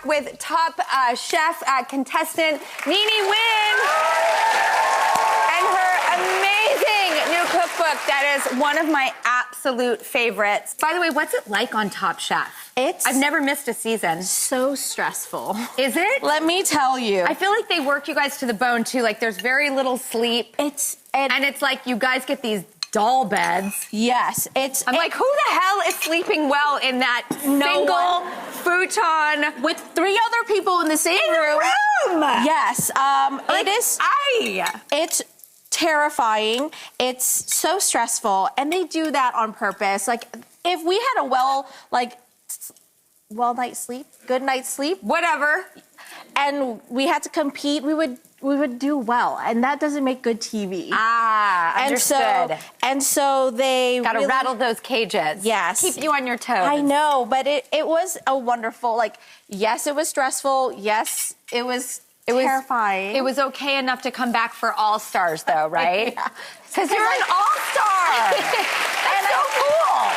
back with top chef contestant Nini Nguyen and her amazing new cookbook that is one of my absolute favorites. By the way, what's it like on Top Chef? I've never missed a season. So stressful. Is it? Let me tell you. I feel like they work you guys to the bone too. Like there's very little sleep. And it's like you guys get these doll beds. Yes, I'm like, who the hell is sleeping well in that single futon with 3 other people in the same room? Yes, like, it is. It's terrifying. It's so stressful, and they do that on purpose. Like, if we had a good night's sleep, whatever, and we had to compete, we would do well, and that doesn't make good TV. Understood. And so they gotta really rattle those cages. Yes, keep you on your toes. I know, but it was a wonderful. Like, yes, it was stressful. Yes, it was terrifying. It was okay enough to come back for All Stars, though, right? Because you're an All-Star. That's so cool.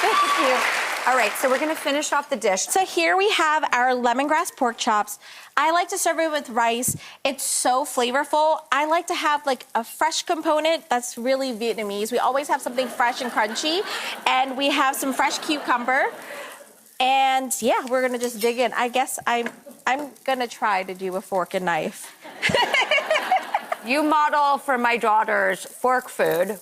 Thank you. All right, so we're gonna finish off the dish. So here we have our lemongrass pork chops. I like to serve it with rice. It's so flavorful. I like to have like a fresh component that's really Vietnamese. We always have something fresh and crunchy, and we have some fresh cucumber. And yeah, we're gonna just dig in. I guess I'm gonna try to do a fork and knife. You model for my daughter's fork food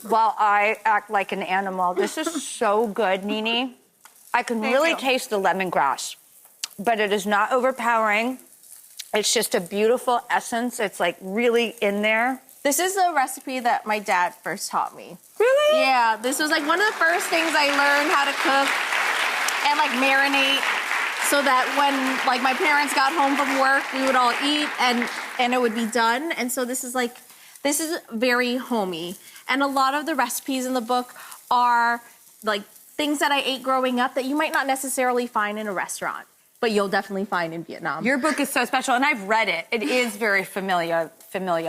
while I act like an animal. This is so good, Nini. I can really taste the lemongrass, but it is not overpowering. It's just a beautiful essence. It's like really in there. This is a recipe that my dad first taught me. Really? Yeah, this was like one of the first things I learned how to cook and like marinate, so that when like my parents got home from work, we would all eat and it would be done. And so this is very homey. And a lot of the recipes in the book are like things that I ate growing up that you might not necessarily find in a restaurant, but you'll definitely find in Vietnam. Your book is so special, and I've read it. It is very familial.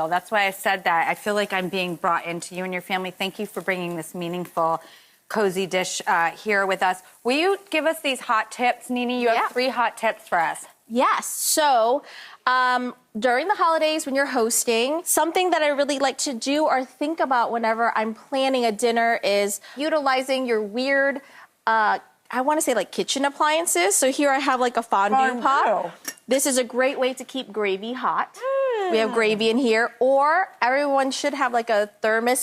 That's why I said that. I feel like I'm being brought into you and your family. Thank you for bringing this meaningful, cozy dish here with us. Will you give us these hot tips, Nini? You have 3 hot tips for us. Yes. So during the holidays when you're hosting, something that I really like to do or think about whenever I'm planning a dinner is utilizing your weird, I want to say like kitchen appliances. So here I have like a fondue pot. This is a great way to keep gravy hot. We have gravy in here. Or everyone should have like a thermal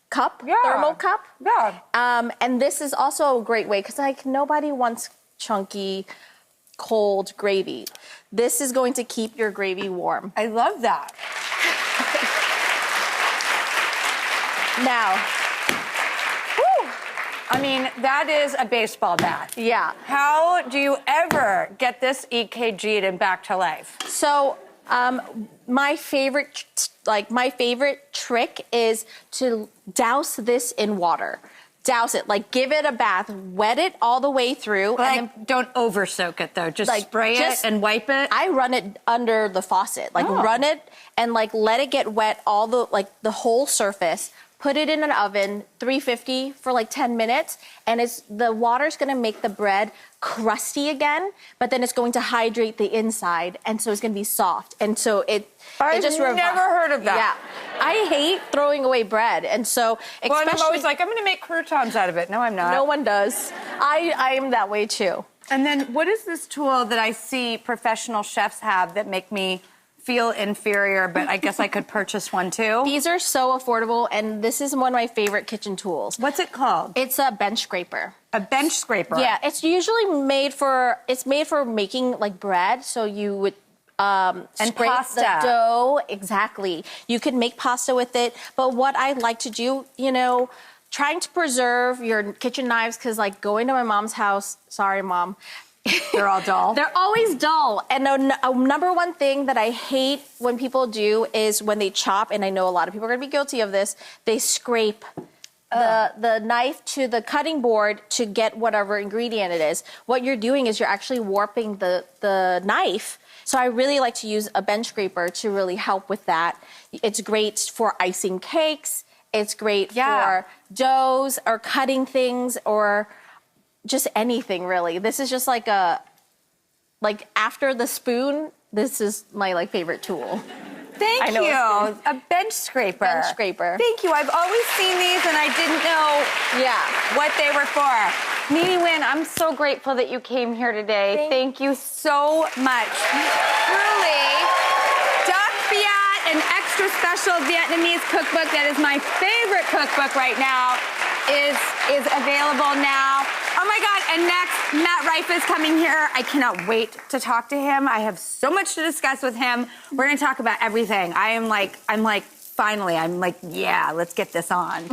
cup. Yeah. And this is also a great way because like nobody wants chunky, cold gravy. This is going to keep your gravy warm. I love that. Now, I mean, that is a baseball bat. Yeah. How do you ever get this EKG'd and back to life? So, my favorite trick is to douse this in water. Douse it, like give it a bath, wet it all the way through. Like, and then, don't over soak it though. Just like, spray it and wipe it. I run it under the faucet, like run it and like let it get wet all the whole surface. Put it in an oven, 350 for like 10 minutes, and the water's gonna make the bread crusty again, but then it's going to hydrate the inside, and so it's gonna be soft. And so I've never heard of that. Yeah, I hate throwing away bread, and so well, I'm always like, I'm gonna make croutons out of it. No, I'm not. No one does. I am that way too. And then what is this tool that I see professional chefs have that make me feel inferior, but I guess I could purchase one too? These are so affordable, and this is one of my favorite kitchen tools. What's it called? It's a bench scraper. A bench scraper? Yeah, it's usually made for making like bread, so you would scrape pasta. The dough. Exactly. You could make pasta with it, but what I like to do, trying to preserve your kitchen knives, because like going to my mom's house, sorry mom, they're all dull. They're always dull. And a number one thing that I hate when people do is when they chop, and I know a lot of people are going to be guilty of this, they scrape the knife to the cutting board to get whatever ingredient it is. What you're doing is you're actually warping the knife. So I really like to use a bench scraper to really help with that. It's great for icing cakes. It's great for doughs or cutting things or just anything, really. This is just like like after the spoon, this is my like favorite tool. Thank you. A bench scraper. Bench scraper. Thank you. I've always seen these and I didn't know what they were for. Nini Nguyen, I'm so grateful that you came here today. Thank you so much. Truly, Đặc Biệt, an extra special Vietnamese cookbook that is my favorite cookbook right now, is available now. Oh my God, and next, Matt Rife is coming here. I cannot wait to talk to him. I have so much to discuss with him. We're gonna talk about everything. I'm like, finally, yeah, let's get this on.